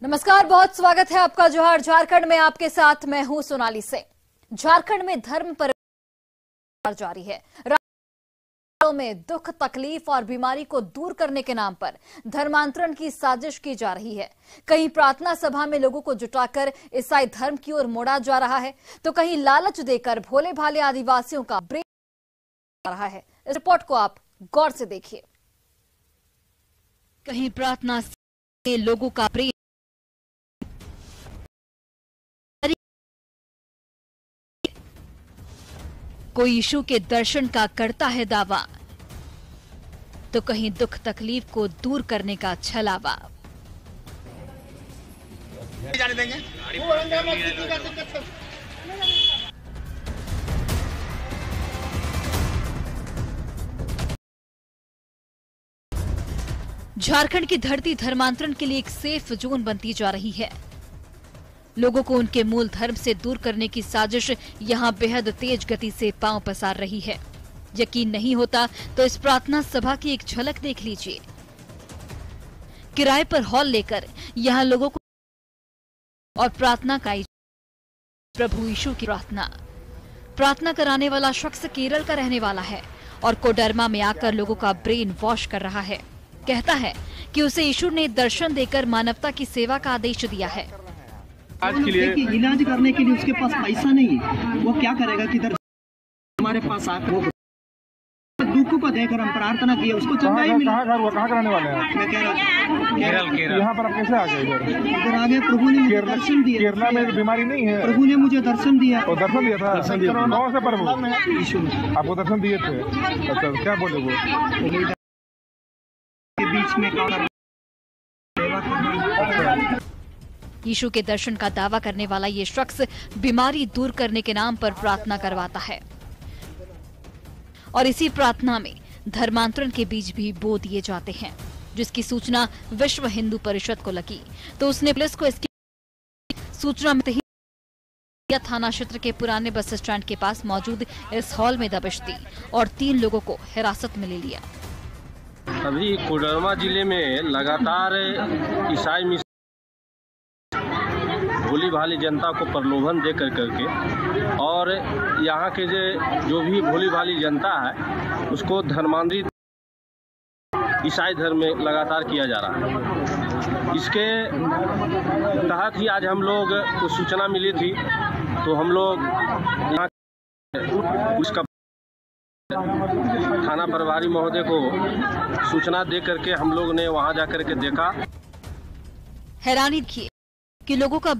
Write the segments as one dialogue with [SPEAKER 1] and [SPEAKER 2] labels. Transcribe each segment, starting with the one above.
[SPEAKER 1] नमस्कार, बहुत स्वागत है आपका जोहार झारखंड में। आपके साथ मैं हूं सोनाली सिंह। झारखंड में धर्म पर जारी है। राज्यों में दुख, तकलीफ और बीमारी को दूर करने के नाम पर धर्मांतरण की साजिश की जा रही है। कहीं प्रार्थना सभा में लोगों को जुटाकर ईसाई धर्म की ओर मोड़ा जा रहा है, तो कहीं लालच देकर भोले भाले आदिवासियों का ब्रेन जा रहा है। इस रिपोर्ट को आप गौर से देखिए। कहीं प्रार्थना से लोगों का प्रेम, कोई यीशु के दर्शन का करता है दावा, तो कहीं दुख तकलीफ को दूर करने का छलावा।
[SPEAKER 2] जाने देंगे।
[SPEAKER 1] झारखंड की धरती धर्मांतरण के लिए एक सेफ जोन बनती जा रही है। लोगों को उनके मूल धर्म से दूर करने की साजिश यहां बेहद तेज गति से पांव पसार रही है। यकीन नहीं होता तो इस प्रार्थना सभा की एक झलक देख लीजिए। किराए पर हॉल लेकर यहां लोगों को और प्रार्थना का प्रभु यीशु की प्रार्थना कराने वाला शख्स केरल का रहने वाला है और कोडरमा में आकर लोगों का ब्रेन वॉश कर रहा है। कहता है कि उसे यीशु ने दर्शन देकर मानवता की सेवा का आदेश दिया है।
[SPEAKER 3] आज के लिए इलाज करने के लिए उसके पास पैसा नहीं है, वो क्या करेगा? किधर हमारे पास आकर दुख को देखकर हम प्रार्थना किए, उसको चंगा ही मिला।
[SPEAKER 4] कहाँ कराने वाले हैं?
[SPEAKER 3] मैं कह रहा हूँ
[SPEAKER 4] यहाँ पर आप कैसे आ गए इधर?
[SPEAKER 3] आगे प्रभु ने मुझे दर्शन दिया।
[SPEAKER 4] केरला में बीमारी नहीं है।
[SPEAKER 3] प्रभु ने मुझे दर्शन दिया।
[SPEAKER 4] और दर्शन दिया था? कौन से प्रभु
[SPEAKER 3] यीशु ने
[SPEAKER 4] आपको दर्शन दिए थे? अच्छा, क्या बोले वो?
[SPEAKER 3] के बीच में सेवा करना।
[SPEAKER 1] यीशु के दर्शन का दावा करने वाला ये शख्स बीमारी दूर करने के नाम पर प्रार्थना करवाता है और इसी प्रार्थना में धर्मांतरण के बीज भी बो दिए जाते हैं। जिसकी सूचना विश्व हिंदू परिषद को लगी तो उसने पुलिस को इसकी सूचना मिलते ही थाना क्षेत्र के पुराने बस स्टैंड के पास मौजूद इस हॉल में दबिश दी और 3 लोगों को हिरासत में ले लिया।
[SPEAKER 5] अभी कोडरमा जिले में लगातार ईसाई मिशन भोली भाली जनता को प्रलोभन दे करके और यहाँ के जो भी भोली भाली जनता है उसको धर्मांतरित ईसाई धर्म में लगातार किया जा रहा है। इसके तहत ही आज हम लोग को सूचना मिली थी तो हम लोग यहाँ उसका थाना प्रभारी महोदय को सूचना दे करके हम लोग ने वहां जाकर के देखा।
[SPEAKER 1] हैरानी थी कि लोगों का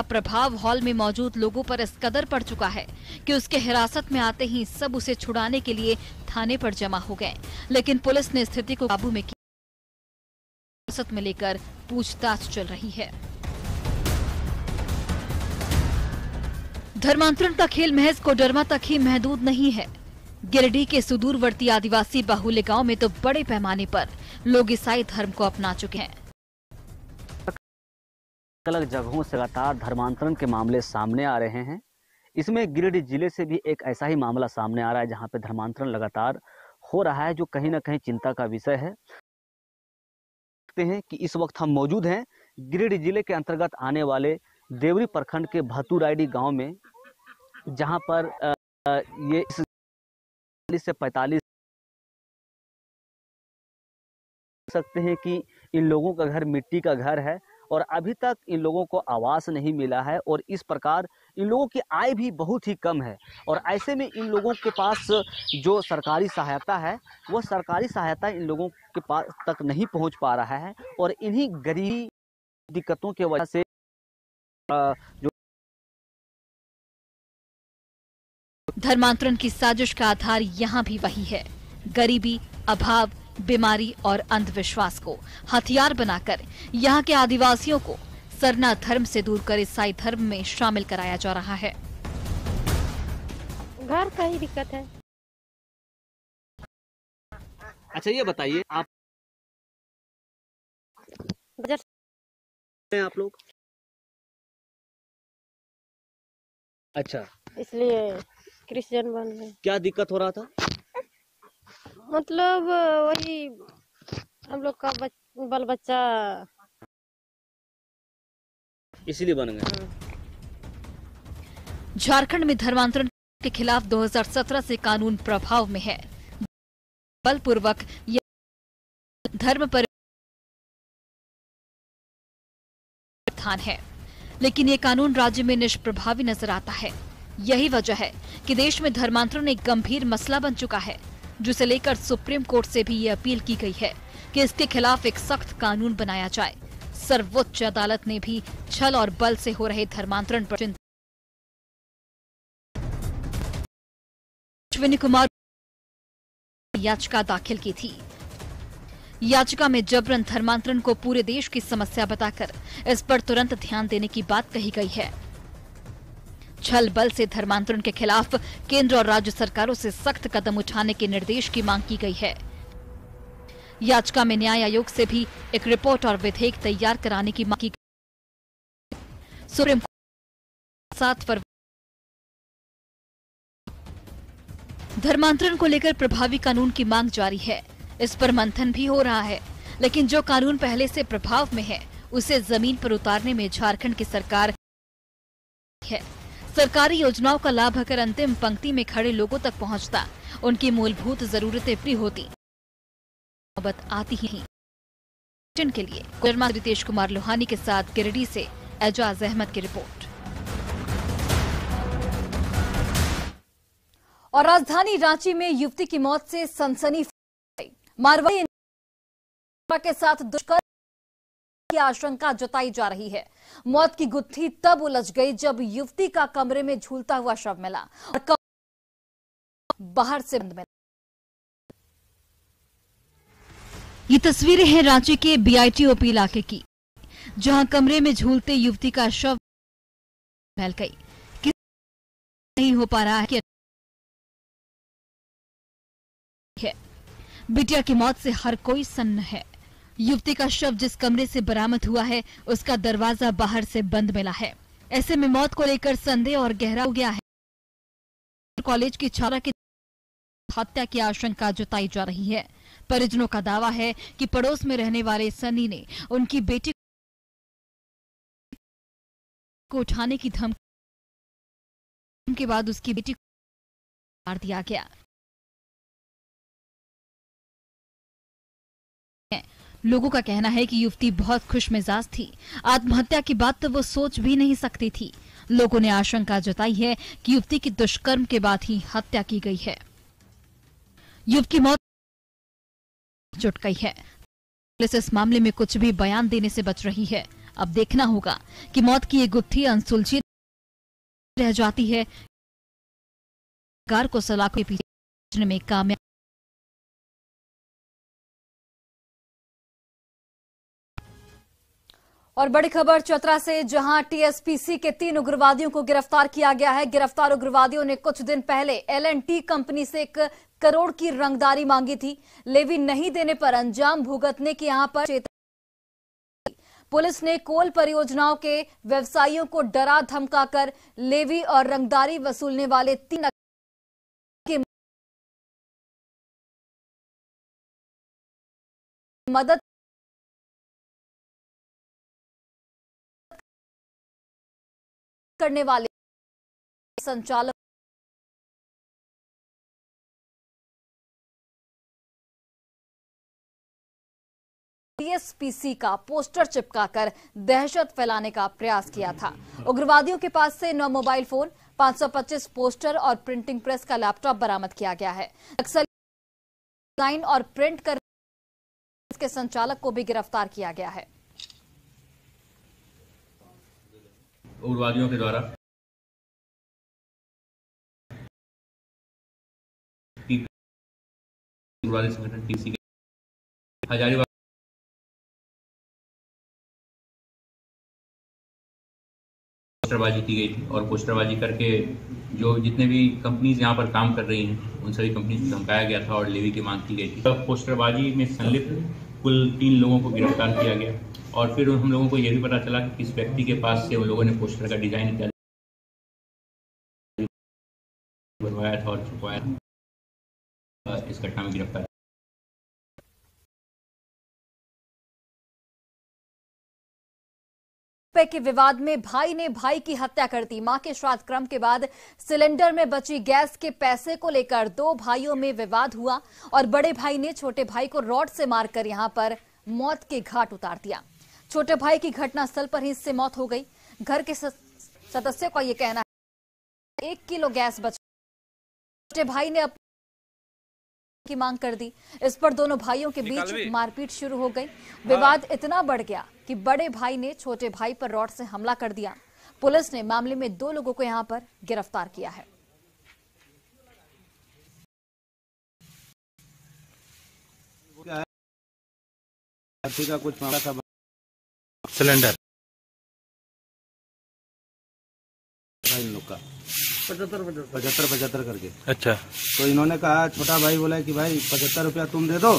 [SPEAKER 1] प्रभाव हॉल में मौजूद लोगों पर इस कदर पड़ चुका है कि उसके हिरासत में आते ही सब उसे छुड़ाने के लिए थाने पर जमा हो गए। लेकिन पुलिस ने स्थिति को काबू में किया, हिरासत में लेकर पूछताछ चल रही है। धर्मांतरण का खेल महज कोडरमा तक ही महदूद नहीं है। गिरिडीह के सुदूरवर्ती आदिवासी बाहुल्य गांव में तो बड़े पैमाने पर लोग ईसाई धर्म को अपना चुके हैं।
[SPEAKER 6] अलग जगहों से लगातार धर्मांतरण के मामले सामने आ रहे हैं। इसमें गिरिडीह जिले से भी एक ऐसा ही मामला सामने आ रहा है जहां पे धर्मांतरण लगातार हो रहा है, जो कहीं ना कहीं चिंता का विषय है। देखते हैं कि इस वक्त हम मौजूद हैं गिरिडीह जिले के अंतर्गत आने वाले देवरी प्रखंड के भतुराइडी गांव में, जहां पर ये 40 से 45 सकते हैं कि इन लोगों का घर मिट्टी का घर है और अभी तक इन लोगों को आवास नहीं मिला है और इस प्रकार इन लोगों की आय भी बहुत ही कम है। और ऐसे में इन लोगों के पास जो सरकारी सहायता है वो सरकारी सहायता इन लोगों के पास तक नहीं पहुंच पा रहा है और इन्हीं गरीबी दिक्कतों के वजह से जो
[SPEAKER 1] धर्मांतरण की साजिश का आधार यहाँ भी वही है। गरीबी, अभाव, बीमारी और अंधविश्वास को हथियार बनाकर यहाँ के आदिवासियों को सरना धर्म से दूर कर ईसाई धर्म में शामिल कराया जा रहा है।
[SPEAKER 7] घर का ही दिक्कत है।
[SPEAKER 6] अच्छा, ये बताइए आप लोग? अच्छा,
[SPEAKER 7] इसलिए क्रिश्चियन बन गए।
[SPEAKER 6] क्या दिक्कत हो रहा था?
[SPEAKER 7] मतलब वही हम लोग का बाल बच्चा
[SPEAKER 6] इसीलिए बन गए।
[SPEAKER 1] झारखंड में धर्मांतरण के खिलाफ 2017 से कानून प्रभाव में है। बलपूर्वक धर्म परिवर्तन है, लेकिन ये कानून राज्य में निष्प्रभावी नजर आता है। यही वजह है कि देश में धर्मांतरण एक गंभीर मसला बन चुका है, जिसे लेकर सुप्रीम कोर्ट से भी ये अपील की गई है कि इसके खिलाफ एक सख्त कानून बनाया जाए। सर्वोच्च अदालत ने भी छल और बल से हो रहे धर्मांतरण पर अश्विनी कुमार याचिका दाखिल की थी। याचिका में जबरन धर्मांतरण को पूरे देश की समस्या बताकर इस पर तुरंत ध्यान देने की बात कही गई है। छल बल से धर्मांतरण के खिलाफ केंद्र और राज्य सरकारों से सख्त कदम उठाने के निर्देश की मांग की गई है। याचिका में न्याय आयोग से भी एक रिपोर्ट और विधेयक तैयार कराने की मांग की गई। सुप्रीम कोर्ट 7 फरवरी धर्मांतरण को लेकर प्रभावी कानून की मांग जारी है। इस पर मंथन भी हो रहा है, लेकिन जो कानून पहले से प्रभाव में है उसे जमीन पर उतारने में झारखंड की सरकार है। सरकारी योजनाओं का लाभ अगर अंतिम पंक्ति में खड़े लोगों तक पहुंचता, उनकी मूलभूत जरूरतें पूरी होती, नौबत आती ही नहीं। के लिए रितेश कुमार लोहानी के साथ गिरिडीह से एजाज अहमद की रिपोर्ट। और राजधानी रांची में युवती की मौत से सनसनी फैली। मारवाड़ी के साथ दुष्कर्म की आशंका जताई जा रही है। मौत की गुत्थी तब उलझ गई जब युवती का कमरे में झूलता हुआ शव मिला और बाहर से बंद मिला। ये तस्वीरें हैं रांची के बीआईटीओपी इलाके की, जहां कमरे में झूलते युवती का शव फैल गई। नहीं हो पा रहा है कि बिटिया की मौत से हर कोई सन्न है। युवती का शव जिस कमरे से बरामद हुआ है, उसका दरवाजा बाहर से बंद मिला है। ऐसे में मौत को लेकर संदेह और गहरा हो गया है। कॉलेज की छात्रा की हत्या की आशंका जताई जा रही है। परिजनों का दावा है कि पड़ोस में रहने वाले सनी ने उनकी बेटी को उठाने की धमकी के बाद उसकी बेटी को मार दिया गया। लोगों का कहना है कि युवती बहुत खुशमिजाज थी। आत्महत्या की बात तो वो सोच भी नहीं सकती थी। लोगों ने आशंका जताई है कि युवती की दुष्कर्म के बाद ही हत्या की गई है। युवती की मौत जुट गई है। पुलिस इस मामले में कुछ भी बयान देने से बच रही है। अब देखना होगा कि मौत की ये गुत्थी अनसुलझी रह जाती है, सरकार को सलाखों के पीछे में कामयाब। और बड़ी खबर चतरा से, जहां टीएसपीसी के 3 उग्रवादियों को गिरफ्तार किया गया है। गिरफ्तार उग्रवादियों ने कुछ दिन पहले L&T कंपनी से 1 करोड़ की रंगदारी मांगी थी। लेवी नहीं देने पर अंजाम भुगतने की यहां पर पुलिस ने कोल परियोजनाओं के व्यवसायियों को डरा धमकाकर लेवी और रंगदारी वसूलने वाले 3 की मदद करने वाले संचालक टीएसपीसी का पोस्टर चिपकाकर दहशत फैलाने का प्रयास किया था। उग्रवादियों के पास से 9 मोबाइल फोन, 525 पोस्टर और प्रिंटिंग प्रेस का लैपटॉप बरामद किया गया है। अक्सर डिजाइन और प्रिंट कर के संचालक को भी गिरफ्तार किया गया है।
[SPEAKER 2] उग्रवादियों के द्वारा उग्रवादी संगठन टीसी के हजारीबाग पोस्टरबाजी की गई थी और पोस्टरबाजी करके जो जितने भी कंपनीज यहाँ पर काम कर रही हैं उन सभी कंपनीज को धमकाया गया था और लेवी की मांग की गई थी। पोस्टरबाजी में संलिप्त कुल 3 लोगों को गिरफ्तार किया गया और फिर हम लोगों को यह भी पता चला कि किस व्यक्ति के पास से उन लोगों ने पोस्टर का डिजाइन इत्यादि बनवाया था और छुपवाया था। इस घटना में गिरफ्तार
[SPEAKER 1] रुपए के विवाद में भाई ने भाई की हत्या कर दी। मां के श्राद्ध क्रम के बाद सिलेंडर में बची गैस के पैसे को लेकर दो भाइयों में विवाद हुआ और बड़े भाई ने छोटे भाई को रॉड से मारकर यहां पर मौत के घाट उतार दिया। छोटे भाई की घटनास्थल पर ही इससे मौत हो गई। घर के सदस्यों का यह कहना है 1 किलो गैस बचा। छोटे भाई ने अपनी की मांग कर दी। इस पर दोनों भाइयों के बीच मारपीट शुरू हो गई। विवाद इतना बढ़ गया कि बड़े भाई ने छोटे भाई पर रॉड से हमला कर दिया। पुलिस ने मामले में 2 लोगों को यहां पर गिरफ्तार किया है।
[SPEAKER 8] का कुछ मामला था,
[SPEAKER 9] सिलेंडर
[SPEAKER 8] भाई लोग का 75 करके।
[SPEAKER 9] अच्छा,
[SPEAKER 8] तो इन्होंने कहा, छोटा भाई बोला कि भाई 75 रुपया तुम दे दो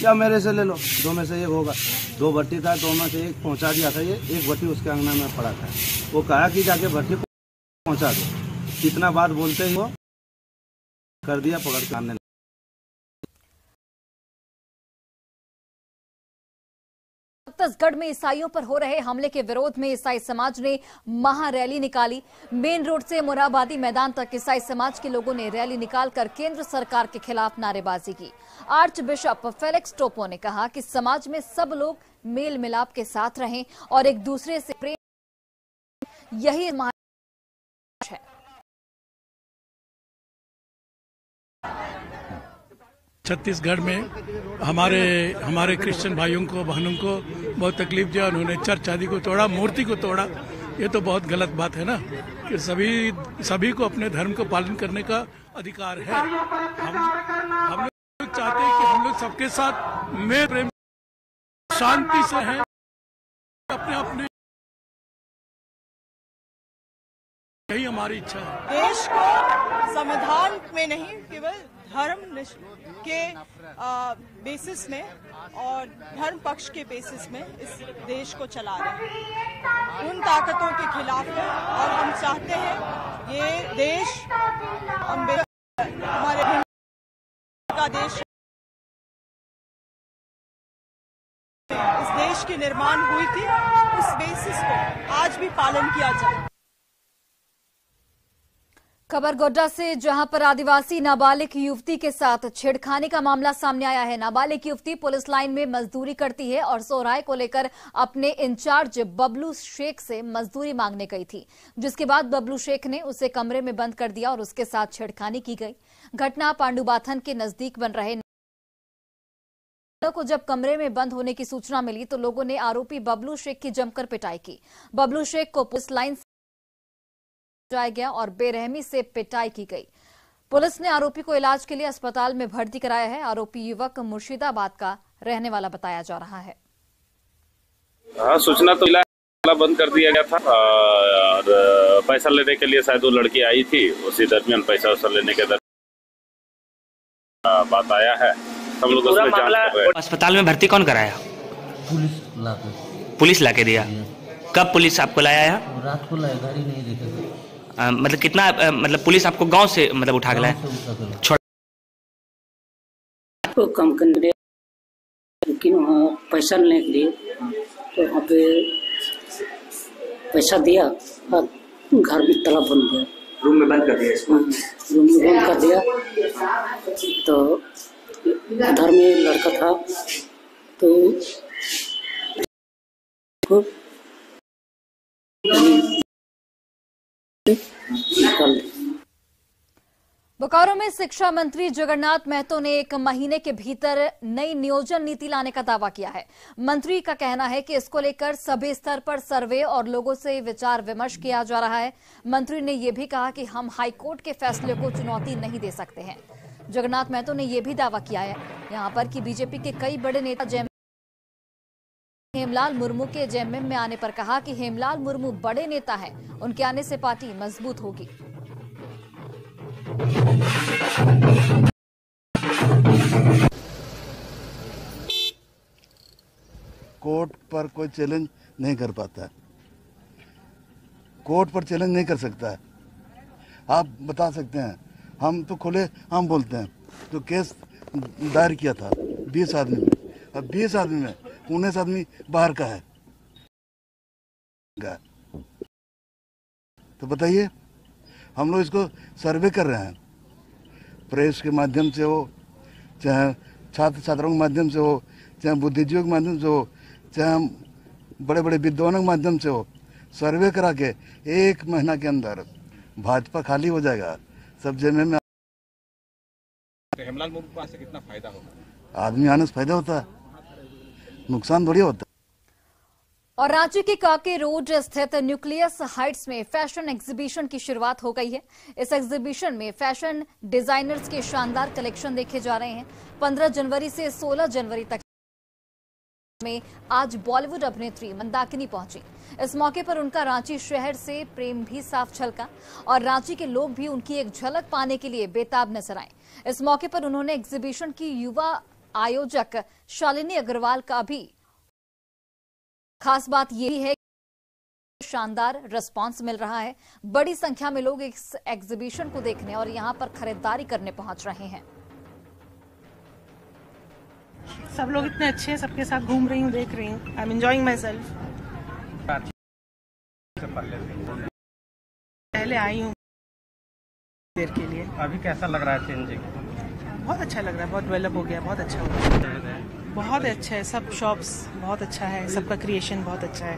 [SPEAKER 8] या मेरे से ले लो, 2 में से एक होगा। 2 भट्टी था, 2 में से एक पहुंचा दिया था। ये एक भट्टी उसके अंगना में पड़ा था। वो कहा कि जाके भट्टी पहुंचा दो। इतना बात बोलते ही वो कर दिया, पकड़ के आने।
[SPEAKER 1] छत्तीसगढ़ में ईसाइयों पर हो रहे हमले के विरोध में ईसाई समाज ने महारैली निकाली। मेन रोड से मोराबादी मैदान तक ईसाई समाज के लोगों ने रैली निकालकर केंद्र सरकार के खिलाफ नारेबाजी की। आर्च बिशप फेलिक्स टोपो ने कहा कि समाज में सब लोग मेल मिलाप के साथ रहें और एक दूसरे से प्रेम, यही है।
[SPEAKER 10] छत्तीसगढ़ में हमारे क्रिश्चियन भाइयों को बहनों को बहुत तकलीफ दिया। उन्होंने चर्च आदि को तोड़ा, मूर्ति को तोड़ा। ये तो बहुत गलत बात है ना कि सभी को अपने धर्म को पालन करने का अधिकार है। हम लोग चाहते हैं कि हम लोग सबके साथ में प्रेम शांति से हैं, अपने यही हमारी इच्छा है।
[SPEAKER 11] देश को संविधान में नहीं, केवल धर्म के बेसिस में और धर्म पक्ष के बेसिस में इस देश को चला रहे हैं। उन ताकतों के खिलाफ है और हम चाहते हैं ये देश हमारे का देश, इस देश की निर्माण हुई थी, उस बेसिस को आज भी पालन किया जाए।
[SPEAKER 1] खबर गोड्डा से, जहां पर आदिवासी नाबालिग युवती के साथ छेड़खानी का मामला सामने आया है। नाबालिग युवती पुलिस लाइन में मजदूरी करती है और सोहराय को लेकर अपने इंचार्ज बबलू शेख से मजदूरी मांगने गई थी, जिसके बाद बबलू शेख ने उसे कमरे में बंद कर दिया और उसके साथ छेड़खानी की गई। घटना पांडुबाथन के नजदीक बन रहे को जब कमरे में बंद होने की सूचना मिली तो लोगों ने आरोपी बबलू शेख की जमकर पिटाई की। बबलू शेख को पुलिस लाइन जाया गया और बेरहमी से पिटाई की गई। पुलिस ने आरोपी को इलाज के लिए अस्पताल में भर्ती कराया है। आरोपी युवक मुर्शिदाबाद का रहने वाला बताया जा रहा है।
[SPEAKER 5] सूचना तो मिला, बंद कर दिया गया था और पैसा लेने के लिए शायद वो लड़की आई थी। उसी दरमियान पैसा लेने के दरमियान बात आया है। हम लोग उसमें जांच कर रहे हैं।
[SPEAKER 12] अस्पताल में भर्ती कौन कराया? पुलिस लाके दिया। कब पुलिस आपको लाया है?
[SPEAKER 13] रात को लाया, गाड़ी नहीं दिखा।
[SPEAKER 12] मतलब कितना, मतलब पुलिस आपको गांव से मतलब उठा के लाया?
[SPEAKER 13] तो कम करने के, लेकिन वहाँ पैसा लेने के लिए तो वहाँ पे पैसा दिया और घर में ताला बंद गया,
[SPEAKER 12] रूम में बंद कर दिया इसको।
[SPEAKER 13] रूम में बंद कर दिया। तो उधर में लड़का था तो
[SPEAKER 1] बोकारो में शिक्षा मंत्री जगन्नाथ महतो ने 1 महीने के भीतर नई नियोजन नीति लाने का दावा किया है। मंत्री का कहना है कि इसको लेकर सभी स्तर पर सर्वे और लोगों से विचार विमर्श किया जा रहा है। मंत्री ने यह भी कहा कि हम हाईकोर्ट के फैसले को चुनौती नहीं दे सकते हैं। जगन्नाथ महतो ने यह भी दावा किया है यहां पर कि बीजेपी के कई बड़े नेता हेमलाल मुर्मू के जेएमएम में आने पर कहा कि हेमलाल मुर्मू बड़े नेता हैं, उनके आने से पार्टी मजबूत होगी।
[SPEAKER 14] कोर्ट पर कोई चैलेंज नहीं कर पाता है, कोर्ट पर चैलेंज नहीं कर सकता है। आप बता सकते हैं, हम तो खुले हम बोलते हैं। तो केस दायर किया था 20 आदमी में, अब 20 आदमी में 19 आदमी बाहर का है। तो बताइए, हम लोग इसको सर्वे कर रहे हैं, प्रेस के माध्यम से हो, चाहे छात्र छात्राओं के माध्यम से हो, चाहे बुद्धिजीवियों के माध्यम से हो, चाहे बड़े बड़े विद्वानों के माध्यम से हो, सर्वे करा के 1 महीना के अंदर भाजपा खाली हो जाएगा। सब जगह में
[SPEAKER 15] हेमलाल मुर्मू को आने से कितना फायदा होगा?
[SPEAKER 14] आदमी आने से फायदा होता है, नुकसान थोड़ी होता है।
[SPEAKER 1] और रांची के काके रोड स्थित न्यूक्लियस हाइट्स में फैशन एग्जीबिशन की शुरुआत हो गई है। इस एग्जीबिशन में फैशन डिजाइनर्स के शानदार कलेक्शन देखे जा रहे हैं। 15 जनवरी से 16 जनवरी तक में आज बॉलीवुड अभिनेत्री मंदाकिनी पहुंची। इस मौके पर उनका रांची शहर से प्रेम भी साफ झलका और रांची के लोग भी उनकी एक झलक पाने के लिए बेताब नजर आए। इस मौके पर उन्होंने एग्जीबिशन की युवा आयोजक शालिनी अग्रवाल का भी खास बात यही है कि शानदार रिस्पांस मिल रहा है। बड़ी संख्या में लोग इस एग्जीबिशन को देखने और यहां पर खरीदारी करने पहुंच रहे हैं।
[SPEAKER 16] सब लोग इतने अच्छे हैं, सबके साथ घूम रही हूँ, देख रही हूँ। I am enjoying my self. पहले आई हूँ देर के लिए।
[SPEAKER 15] अभी कैसा लग रहा है चेंजिंग?
[SPEAKER 16] बहुत अच्छा लग रहा है, बहुत डेवलप हो गया, बहुत अच्छा हो गया, बहुत अच्छा है। सब शॉप्स बहुत अच्छा है, सबका क्रिएशन बहुत अच्छा है,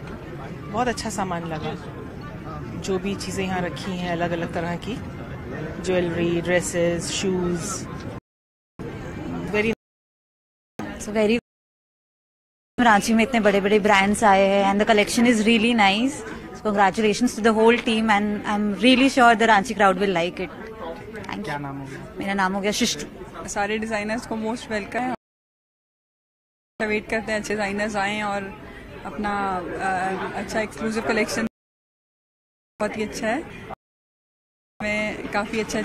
[SPEAKER 16] बहुत अच्छा सामान लगा। जो भी चीज़ें यहाँ रखी हैं अलग अलग तरह की, jewellery, dresses, shoes,
[SPEAKER 17] very Ranchi में इतने बड़े बड़े ब्रांड्स आए हैं and the collection is really nice. Congratulations to the whole team and I'm really sure the Ranchi crowd will like it. Thank you.
[SPEAKER 15] क्या नाम हो गया?
[SPEAKER 17] मेरा नाम हो गया शिष्टू।
[SPEAKER 18] सारे डिजाइनर्स को मोस्ट वेलकम है। वेट करते हैं अच्छे डिजाइनर्स आए और अपना अच्छा एक्सक्लूसिव कलेक्शन बहुत ही अच्छा है। में काफ़ी अच्छा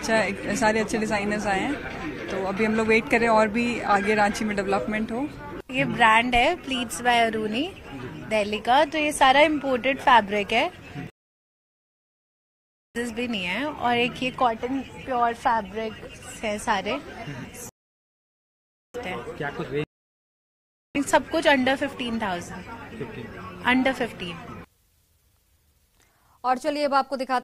[SPEAKER 18] सारे अच्छे डिजाइनर्स आए हैं, तो अभी हम लोग वेट करें और भी आगे रांची में डेवलपमेंट हो।
[SPEAKER 19] ये ब्रांड है प्लीट्स बाय अरुणी दिल्ली का, तो ये सारा इम्पोर्टेड फैब्रिक है, भी नहीं है। और एक ये कॉटन प्योर फैब्रिक है सारे।
[SPEAKER 15] क्या कुछ
[SPEAKER 19] सब कुछ अंडर 15,000, अंडर 15।
[SPEAKER 1] और चलिए अब आपको दिखाते